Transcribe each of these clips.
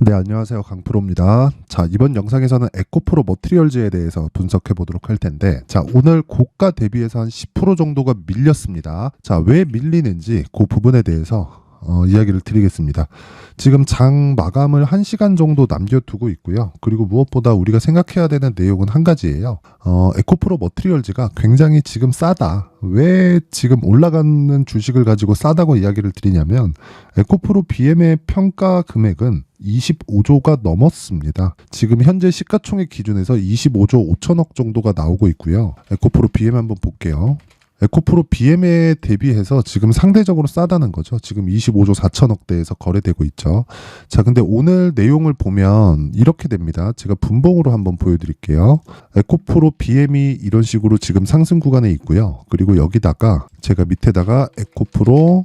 네, 안녕하세요. 강프로입니다. 자, 이번 영상에서는 에코프로 머티리얼즈에 대해서 분석해 보도록 할 텐데, 자, 오늘 고가 대비해서 한 10% 정도가 밀렸습니다. 자, 왜 밀리는지 그 부분에 대해서 이야기를 드리겠습니다. 지금 장 마감을 1시간 정도 남겨두고 있고요. 그리고 무엇보다 우리가 생각해야 되는 내용은 한 가지예요. 에코프로 머티리얼즈가 굉장히 지금 싸다. 왜 지금 올라가는 주식을 가지고 싸다고 이야기를 드리냐면, 에코프로 BM의 평가 금액은 25조가 넘었습니다. 지금 현재 시가총액 기준에서 25조 5천억 정도가 나오고 있고요. 에코프로 BM 한번 볼게요. 에코프로 BM에 대비해서 지금 상대적으로 싸다는 거죠. 지금 25조 4천억대에서 거래되고 있죠. 자, 근데 오늘 내용을 보면 이렇게 됩니다. 제가 분봉으로 한번 보여드릴게요. 에코프로 BM이 이런 식으로 지금 상승 구간에 있고요. 그리고 여기다가 제가 밑에다가 에코프로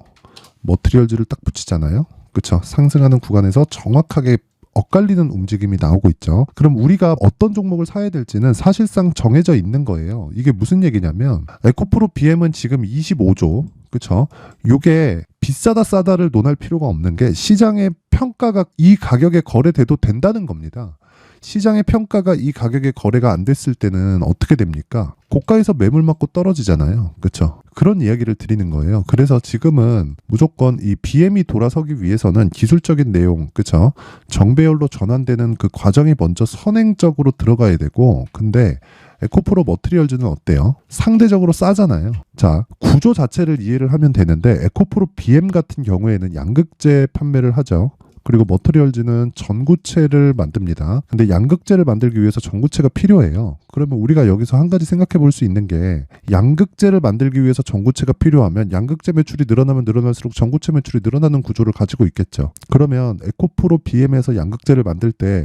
머티리얼즈를 딱 붙이잖아요. 그쵸? 상승하는 구간에서 정확하게 엇갈리는 움직임이 나오고 있죠. 그럼 우리가 어떤 종목을 사야 될지는 사실상 정해져 있는 거예요. 이게 무슨 얘기냐면 에코프로 BM은 지금 25조, 그쵸? 요게 비싸다 싸다를 논할 필요가 없는 게 시장의 평가가 이 가격에 거래돼도 된다는 겁니다. 시장의 평가가 이 가격에 거래가 안 됐을 때는 어떻게 됩니까? 고가에서 매물 맞고 떨어지잖아요. 그렇죠? 그런 이야기를 드리는 거예요. 그래서 지금은 무조건 이 BM이 돌아서기 위해서는 기술적인 내용, 그렇죠? 정배열로 전환되는 그 과정이 먼저 선행적으로 들어가야 되고, 근데 에코프로 머티리얼즈는 어때요? 상대적으로 싸잖아요. 자, 구조 자체를 이해를 하면 되는데 에코프로 BM 같은 경우에는 양극재 판매를 하죠. 그리고 머티리얼즈는 전구체를 만듭니다. 근데 양극재를 만들기 위해서 전구체가 필요해요. 그러면 우리가 여기서 한 가지 생각해 볼 수 있는 게, 양극재를 만들기 위해서 전구체가 필요하면 양극재 매출이 늘어나면 늘어날수록 전구체 매출이 늘어나는 구조를 가지고 있겠죠. 그러면 에코프로 BM에서 양극재를 만들 때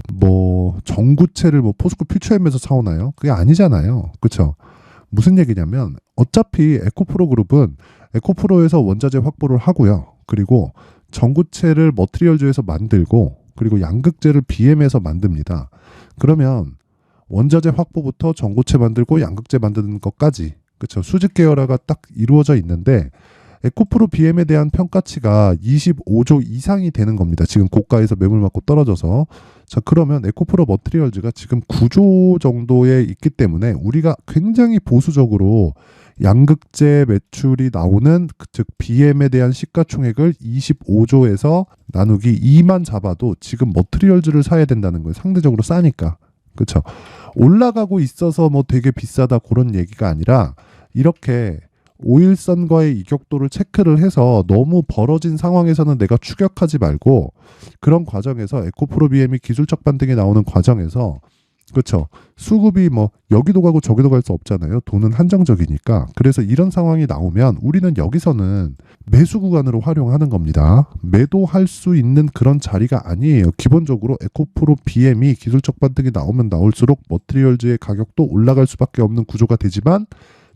전구체를 포스코 퓨처엠에서 사오나요? 그게 아니잖아요. 그렇죠? 무슨 얘기냐면 어차피 에코프로 그룹은 에코프로에서 원자재 확보를 하고요. 그리고 전구체를 머티리얼즈에서 만들고, 그리고 양극재를 BM에서 만듭니다. 그러면 원자재 확보부터 전구체 만들고 양극재 만드는 것까지, 그렇죠? 수직 계열화가 딱 이루어져 있는데 에코프로 BM에 대한 평가치가 25조 이상이 되는 겁니다. 지금 고가에서 매물 맞고 떨어져서. 자, 그러면 에코프로 머티리얼즈가 지금 9조 정도에 있기 때문에 우리가 굉장히 보수적으로 양극재 매출이 나오는, 즉 BM에 대한 시가총액을 25조에서 나누기 2만 잡아도 지금 머티리얼즈를 사야 된다는 거예요. 상대적으로 싸니까. 그렇죠? 올라가고 있어서 되게 비싸다 그런 얘기가 아니라, 이렇게 5일선과의 이격도를 체크를 해서 너무 벌어진 상황에서는 내가 추격하지 말고, 그런 과정에서 에코프로 BM이 기술적 반등이 나오는 과정에서, 그렇죠, 수급이 여기도 가고 저기도 갈 수 없잖아요. 돈은 한정적이니까. 그래서 이런 상황이 나오면 우리는 여기서는 매수 구간으로 활용하는 겁니다. 매도할 수 있는 그런 자리가 아니에요. 기본적으로 에코프로 BM이 기술적 반등이 나오면 나올수록 머티리얼즈의 가격도 올라갈 수밖에 없는 구조가 되지만,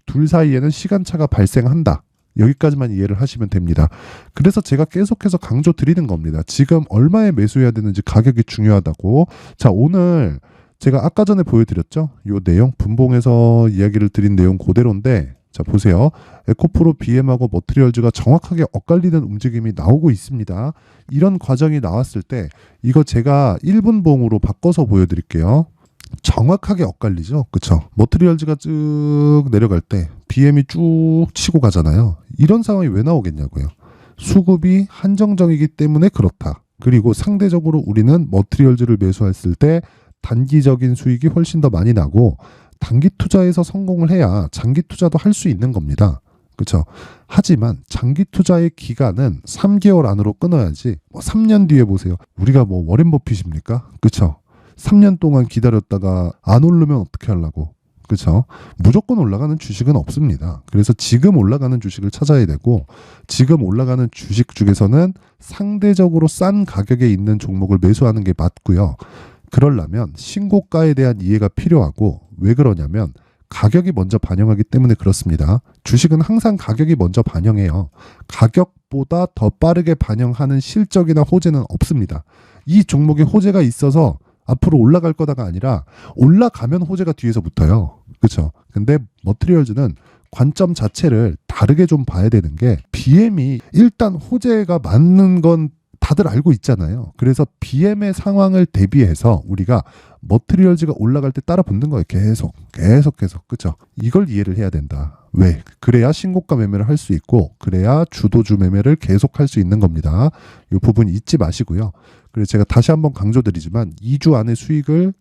둘 사이에는 시간차가 발생한다. 여기까지만 이해를 하시면 됩니다. 그래서 제가 계속해서 강조 드리는 겁니다. 지금 얼마에 매수해야 되는지 가격이 중요하다고. 자, 오늘 제가 아까 전에 보여드렸죠? 이 내용, 분봉에서 이야기를 드린 내용 그대로인데, 자, 보세요. 에코프로 BM하고 머티리얼즈가 정확하게 엇갈리는 움직임이 나오고 있습니다. 이런 과정이 나왔을 때 이거 제가 1분봉으로 바꿔서 보여드릴게요. 정확하게 엇갈리죠. 그쵸? 머티리얼즈가 쭉 내려갈 때 BM이 쭉 치고 가잖아요. 이런 상황이 왜 나오겠냐고요. 수급이 한정적이기 때문에 그렇다. 그리고 상대적으로 우리는 머티리얼즈를 매수했을 때 단기적인 수익이 훨씬 더 많이 나고, 단기 투자에서 성공을 해야 장기 투자도 할 수 있는 겁니다. 그렇죠? 하지만 장기 투자의 기간은 3개월 안으로 끊어야지 3년 뒤에 보세요. 우리가 워렌 버핏입니까? 그렇죠? 3년 동안 기다렸다가 안 오르면 어떻게 하려고? 그렇죠? 무조건 올라가는 주식은 없습니다. 그래서 지금 올라가는 주식을 찾아야 되고, 지금 올라가는 주식 중에서는 상대적으로 싼 가격에 있는 종목을 매수하는 게 맞고요. 그러려면 신고가에 대한 이해가 필요하고, 왜 그러냐면 가격이 먼저 반영하기 때문에 그렇습니다. 주식은 항상 가격이 먼저 반영해요. 가격보다 더 빠르게 반영하는 실적이나 호재는 없습니다. 이 종목에 호재가 있어서 앞으로 올라갈 거다가 아니라 올라가면 호재가 뒤에서 붙어요. 그렇죠? 근데 머티리얼즈는 관점 자체를 다르게 좀 봐야 되는 게, BM이 일단 호재가 맞는 건 다들 알고 있잖아요. 그래서 BM의 상황을 대비해서 우리가 머트리얼즈가 올라갈 때 따라 붙는 거예요. 계속. 그쵸? 이걸 이해를 해야 된다. 왜? 그래야 신고가 매매를 할 수 있고, 그래야 주도주 매매를 계속 할 수 있는 겁니다. 이 부분 잊지 마시고요. 그래서 제가 다시 한번 강조드리지만 2주 안에 수익을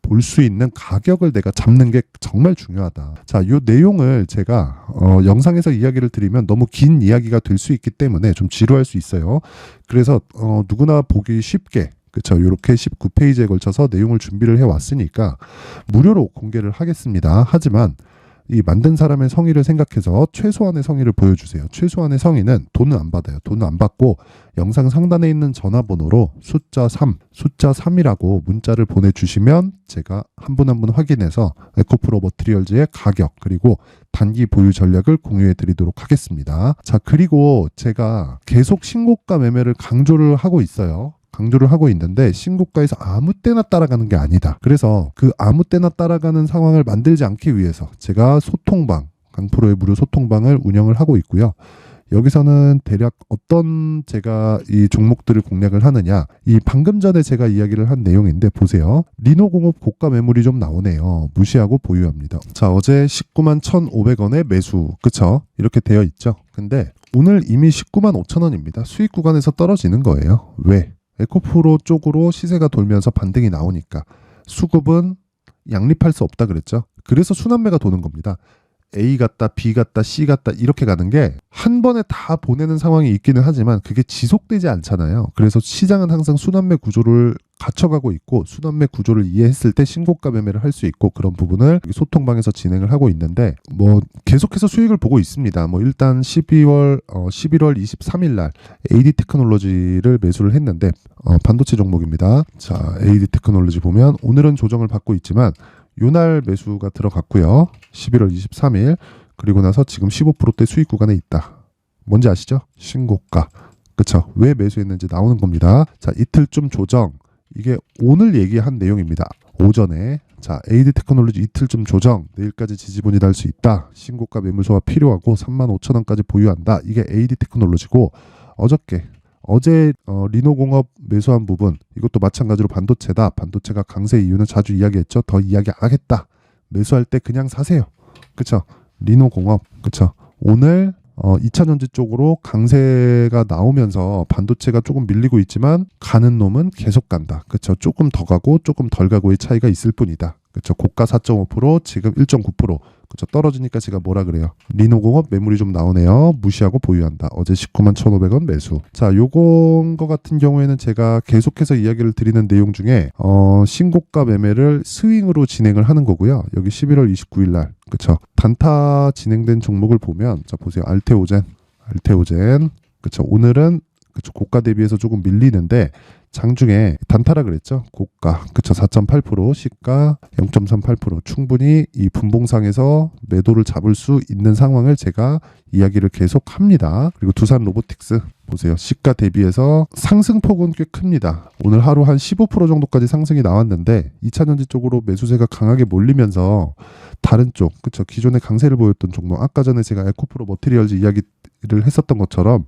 볼 수 있는 가격을 내가 잡는 게 정말 중요하다. 자, 이 내용을 제가 영상에서 이야기를 드리면 너무 긴 이야기가 될 수 있기 때문에 좀 지루할 수 있어요. 그래서 누구나 보기 쉽게, 그쵸, 이렇게 19페이지에 걸쳐서 내용을 준비를 해왔으니까 무료로 공개를 하겠습니다. 하지만 이 만든 사람의 성의를 생각해서 최소한의 성의를 보여주세요. 최소한의 성의는 돈은 안 받아요. 돈은 안 받고 영상 상단에 있는 전화번호로 숫자 3이라고 문자를 보내주시면 제가 한 분 한 분 확인해서 에코프로 머트리얼즈의 가격 그리고 단기 보유 전략을 공유해 드리도록 하겠습니다. 자, 그리고 제가 계속 신고가 매매를 강조를 하고 있어요. 강조를 하고 있는데 신고가에서 아무 때나 따라가는 게 아니다. 그래서 그 아무 때나 따라가는 상황을 만들지 않기 위해서 제가 소통방, 강프로의 무료 소통방을 운영을 하고 있고요. 여기서는 대략 어떤 제가 이 종목들을 공략을 하느냐, 이 방금 전에 제가 이야기를 한 내용인데 보세요. 리노공업 고가 매물이 좀 나오네요. 무시하고 보유합니다. 자, 어제 19만 1,500원에 매수, 그쵸? 이렇게 되어 있죠. 근데 오늘 이미 19만 5천원입니다. 수익 구간에서 떨어지는 거예요. 왜? 에코프로 쪽으로 시세가 돌면서 반등이 나오니까 수급은 양립할 수 없다 그랬죠. 그래서 순환매가 도는 겁니다. A 같다, B 같다, C 같다 이렇게 가는 게 한 번에 다 보내는 상황이 있기는 하지만 그게 지속되지 않잖아요. 그래서 시장은 항상 순환매 구조를 갖춰가고 있고 순환매 구조를 이해했을 때 신고가 매매를 할 수 있고 그런 부분을 소통방에서 진행을 하고 있는데 뭐 계속해서 수익을 보고 있습니다. 뭐 일단 11월 23일 날 AD 테크놀로지를 매수를 했는데 반도체 종목입니다. 자, AD 테크놀로지 보면 오늘은 조정을 받고 있지만 요날 매수가 들어갔고요. 11월 23일 그리고 나서 지금 15%대 수익 구간에 있다. 뭔지 아시죠? 신고가. 그쵸? 왜 매수했는지 나오는 겁니다. 자, 이틀쯤 조정. 이게 오늘 얘기한 내용입니다. 오전에 자, AD 테크놀로지 이틀쯤 조정. 내일까지 지지분이 날 수 있다. 신고가 매물소가 필요하고 35,000원까지 보유한다. 이게 AD 테크놀로지고 어제 리노공업 매수한 부분 이것도 마찬가지로 반도체다. 반도체가 강세 이유는 자주 이야기했죠. 더 이야기 안 하겠다. 매수할 때 그냥 사세요. 그쵸? 리노공업. 그쵸? 오늘 2차전지 쪽으로 강세가 나오면서 반도체가 조금 밀리고 있지만 가는 놈은 계속 간다. 그쵸? 조금 더 가고 조금 덜 가고의 차이가 있을 뿐이다. 그쵸? 고가 4.5%, 지금 1.9%. 그쵸? 떨어지니까 제가 뭐라 그래요? 리노공업 매물이 좀 나오네요. 무시하고 보유한다. 어제 19만 1,500원 매수. 자, 요건 거 같은 경우에는 제가 계속해서 이야기를 드리는 내용 중에 신고가 매매를 스윙으로 진행을 하는 거고요. 여기 11월 29일 날. 그쵸? 단타 진행된 종목을 보면 자, 보세요. 알테오젠. 그쵸? 오늘은 그쵸? 고가 대비해서 조금 밀리는데 장중에 단타라 그랬죠. 고가 그쵸 4.8% 시가 0.38% 충분히 이 분봉상에서 매도를 잡을 수 있는 상황을 제가 이야기를 계속 합니다. 그리고 두산 로보틱스 보세요. 시가 대비해서 상승폭은 꽤 큽니다. 오늘 하루 한 15% 정도까지 상승이 나왔는데 2차전지 쪽으로 매수세가 강하게 몰리면서 다른 쪽 그쵸 기존의 강세를 보였던 종목 아까 전에 제가 에코프로 머티리얼즈 이야기를 했었던 것처럼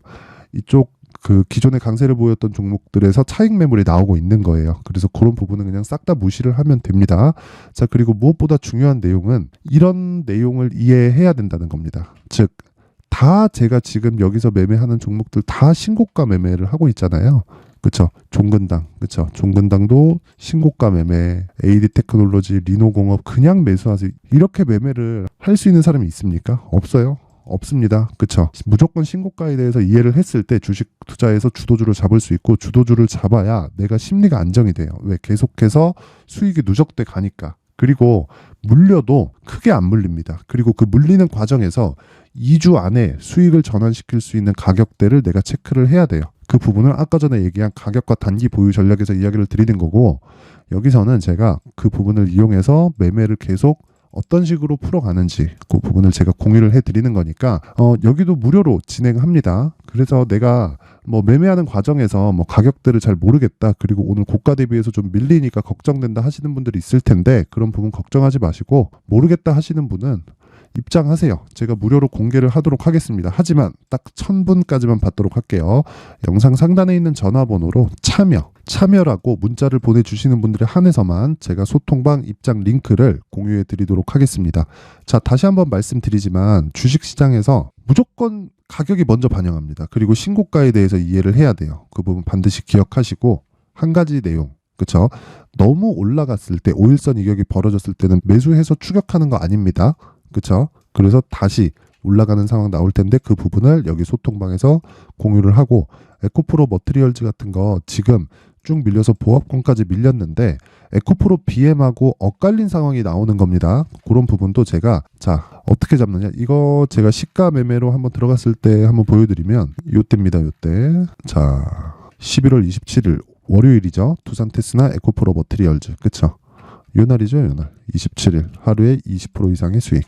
이쪽 그 기존의 강세를 보였던 종목들에서 차익 매물이 나오고 있는 거예요. 그래서 그런 부분은 그냥 싹 다 무시를 하면 됩니다. 자, 그리고 무엇보다 중요한 내용은 이런 내용을 이해해야 된다는 겁니다. 즉, 다 제가 지금 여기서 매매하는 종목들 다 신고가 매매를 하고 있잖아요. 그쵸? 종근당, 그쵸? 종근당도 신고가 매매, AD 테크놀로지, 리노공업 그냥 매수하세요. 이렇게 매매를 할 수 있는 사람이 있습니까? 없어요. 없습니다. 그쵸? 무조건 신고가에 대해서 이해를 했을 때 주식 투자에서 주도주를 잡을 수 있고 주도주를 잡아야 내가 심리가 안정이 돼요. 왜? 계속해서 수익이 누적돼 가니까. 그리고 물려도 크게 안 물립니다. 그리고 그 물리는 과정에서 2주 안에 수익을 전환시킬 수 있는 가격대를 내가 체크를 해야 돼요. 그 부분을 아까 전에 얘기한 가격과 단기 보유 전략에서 이야기를 드리는 거고 여기서는 제가 그 부분을 이용해서 매매를 계속 어떤 식으로 풀어가는지 그 부분을 제가 공유를 해드리는 거니까 여기도 무료로 진행합니다. 그래서 내가 뭐 매매하는 과정에서 뭐 가격대를 잘 모르겠다 그리고 오늘 고가 대비해서 좀 밀리니까 걱정된다 하시는 분들이 있을 텐데 그런 부분 걱정하지 마시고 모르겠다 하시는 분은 입장하세요. 제가 무료로 공개를 하도록 하겠습니다. 하지만 딱 1000분까지만 받도록 할게요. 영상 상단에 있는 전화번호로 참여라고 문자를 보내주시는 분들에 한해서만 제가 소통방 입장 링크를 공유해 드리도록 하겠습니다. 자, 다시 한번 말씀드리지만 주식시장에서 무조건 가격이 먼저 반영합니다. 그리고 신고가에 대해서 이해를 해야 돼요. 그 부분 반드시 기억하시고, 한 가지 내용, 그쵸? 너무 올라갔을 때, 5일선 이격이 벌어졌을 때는 매수해서 추격하는 거 아닙니다. 그쵸? 그래서 다시 올라가는 상황 나올 텐데 그 부분을 여기 소통방에서 공유를 하고, 에코프로 머티리얼즈 같은 거 지금 쭉 밀려서 보합권까지 밀렸는데 에코프로 BM하고 엇갈린 상황이 나오는 겁니다. 그런 부분도 제가 어떻게 잡느냐, 이거 제가 시가 매매로 한번 들어갔을 때 한번 보여드리면 요때입니다. 요때 11월 27일 월요일이죠. 두산 테스나 에코프로 머티리얼즈, 그쵸? 요 날이죠. 요 날 27일 하루에 20% 이상의 수익,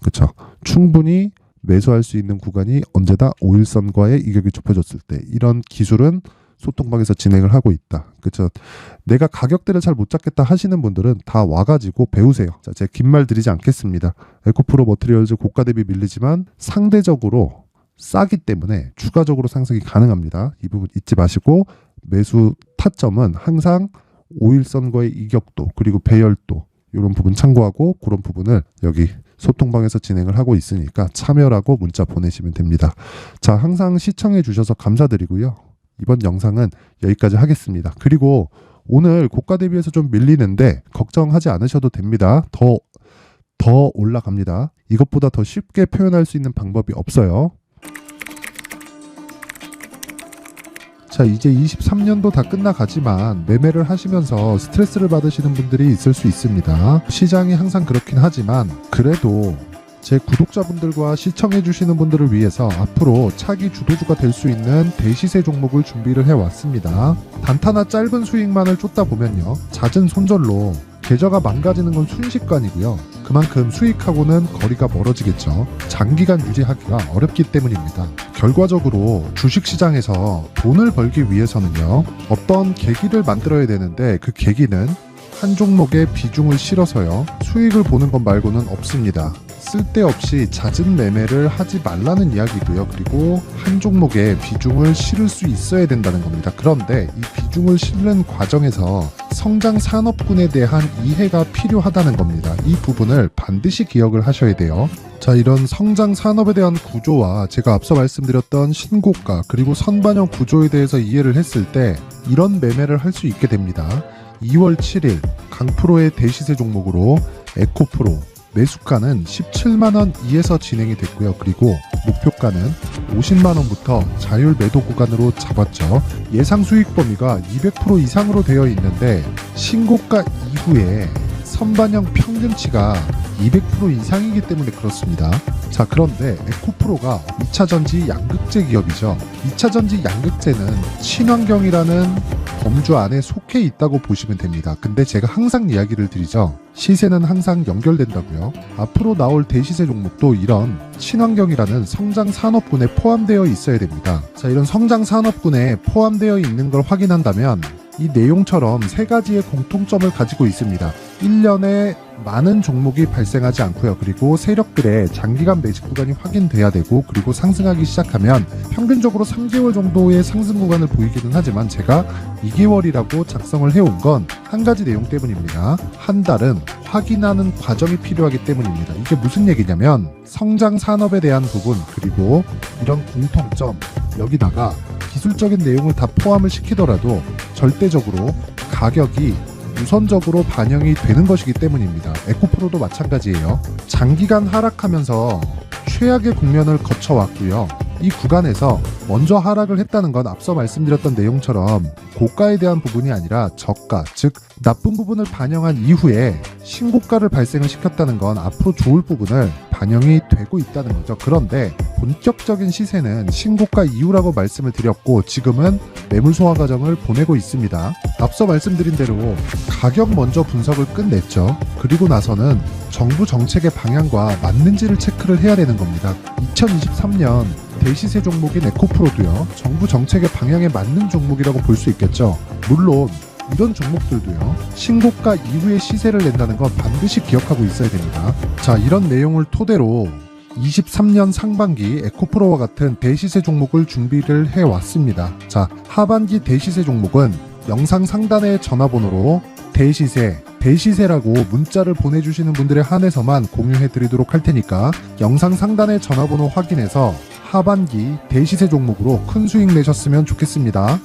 그쵸? 충분히 매수할 수 있는 구간이 언제다 5일선과의 이격이 좁혀졌을 때, 이런 기술은 소통방에서 진행을 하고 있다. 그렇죠? 내가 가격대를 잘 못 잡겠다 하시는 분들은 다 와가지고 배우세요. 자, 제가 긴 말 드리지 않겠습니다. 에코프로 머티리얼즈 고가 대비 밀리지만 상대적으로 싸기 때문에 추가적으로 상승이 가능합니다. 이 부분 잊지 마시고, 매수 타점은 항상 5일선과의 이격도 그리고 배열도, 이런 부분 참고하고, 그런 부분을 여기 소통방에서 진행을 하고 있으니까 참여라고 문자 보내시면 됩니다. 자, 항상 시청해 주셔서 감사드리고요. 이번 영상은 여기까지 하겠습니다. 그리고 오늘 고가 대비해서 좀 밀리는데 걱정하지 않으셔도 됩니다. 더 올라갑니다. 이것보다 더 쉽게 표현할 수 있는 방법이 없어요. 자, 이제 23년도 다 끝나가지만 매매를 하시면서 스트레스를 받으시는 분들이 있을 수 있습니다. 시장이 항상 그렇긴 하지만 그래도 제 구독자분들과 시청해주시는 분들을 위해서 앞으로 차기 주도주가 될 수 있는 대시세 종목을 준비를 해왔습니다. 단타나 짧은 수익만을 쫓다 보면요, 잦은 손절로 계좌가 망가지는 건 순식간이고요. 그만큼 수익하고는 거리가 멀어지겠죠. 장기간 유지하기가 어렵기 때문입니다. 결과적으로 주식시장에서 돈을 벌기 위해서는요, 어떤 계기를 만들어야 되는데 그 계기는 한 종목에 비중을 실어서요, 수익을 보는 것 말고는 없습니다. 쓸데없이 잦은 매매를 하지 말라는 이야기고요. 그리고 한 종목에 비중을 실을 수 있어야 된다는 겁니다. 그런데 이 비중을 실는 과정에서 성장 산업군에 대한 이해가 필요하다는 겁니다. 이 부분을 반드시 기억을 하셔야 돼요. 자, 이런 성장 산업에 대한 구조와 제가 앞서 말씀드렸던 신고가 그리고 선반영 구조에 대해서 이해를 했을 때 이런 매매를 할 수 있게 됩니다. 2월 7일 강프로의 대시세 종목으로 에코프로 매수가는 17만원 이에서 진행이 됐고요. 그리고 목표가는 50만원부터 자율 매도 구간으로 잡았죠. 예상 수익 범위가 200% 이상으로 되어 있는데 신고가 이후에 선반영 평균치가 200% 이상이기 때문에 그렇습니다. 자, 그런데 에코프로가 2차전지 양극재 기업이죠. 2차전지 양극재는 친환경이라는 범주 안에 속해 있다고 보시면 됩니다. 근데 제가 항상 이야기를 드리죠. 시세는 항상 연결된다고요. 앞으로 나올 대시세 종목도 이런 친환경이라는 성장 산업군에 포함되어 있어야 됩니다. 자, 이런 성장 산업군에 포함되어 있는 걸 확인한다면 이 내용처럼 세 가지의 공통점을 가지고 있습니다. 1년에 많은 종목이 발생하지 않고요. 그리고 세력들의 장기간 매집 구간이 확인돼야 되고, 그리고 상승하기 시작하면 평균적으로 3개월 정도의 상승 구간을 보이기는 하지만 제가 2개월이라고 작성을 해온 건 한 가지 내용 때문입니다. 한 달은 확인하는 과정이 필요하기 때문입니다. 이게 무슨 얘기냐면 성장 산업에 대한 부분 그리고 이런 공통점, 여기다가 기술적인 내용을 다 포함을 시키더라도 절대적으로 가격이 우선적으로 반영이 되는 것이기 때문입니다. 에코프로도 마찬가지예요. 장기간 하락하면서 최악의 국면을 거쳐왔고요. 이 구간에서 먼저 하락을 했다는 건 앞서 말씀드렸던 내용처럼 고가에 대한 부분이 아니라 저가, 즉 나쁜 부분을 반영한 이후에 신고가를 발생을 시켰다는 건 앞으로 좋을 부분을 반영이 되고 있다는 거죠. 그런데 본격적인 시세는 신고가 이후라고 말씀을 드렸고 지금은 매물 소화 과정을 보내고 있습니다. 앞서 말씀드린 대로 가격 먼저 분석을 끝냈죠. 그리고 나서는 정부 정책의 방향과 맞는지를 체크를 해야 되는 겁니다. 2023년 대시세 종목인 에코프로도요, 정부 정책의 방향에 맞는 종목이라고 볼 수 있겠죠. 물론 이런 종목들도요, 신고가 이후에 시세를 낸다는 건 반드시 기억하고 있어야 됩니다. 자, 이런 내용을 토대로 23년 상반기 에코프로와 같은 대시세 종목을 준비를 해왔습니다. 자, 하반기 대시세 종목은 영상 상단의 전화번호로 대시세라고 문자를 보내주시는 분들에 한해서만 공유해드리도록 할 테니까 영상 상단의 전화번호 확인해서 하반기 대시세 종목으로 큰 수익 내셨으면 좋겠습니다.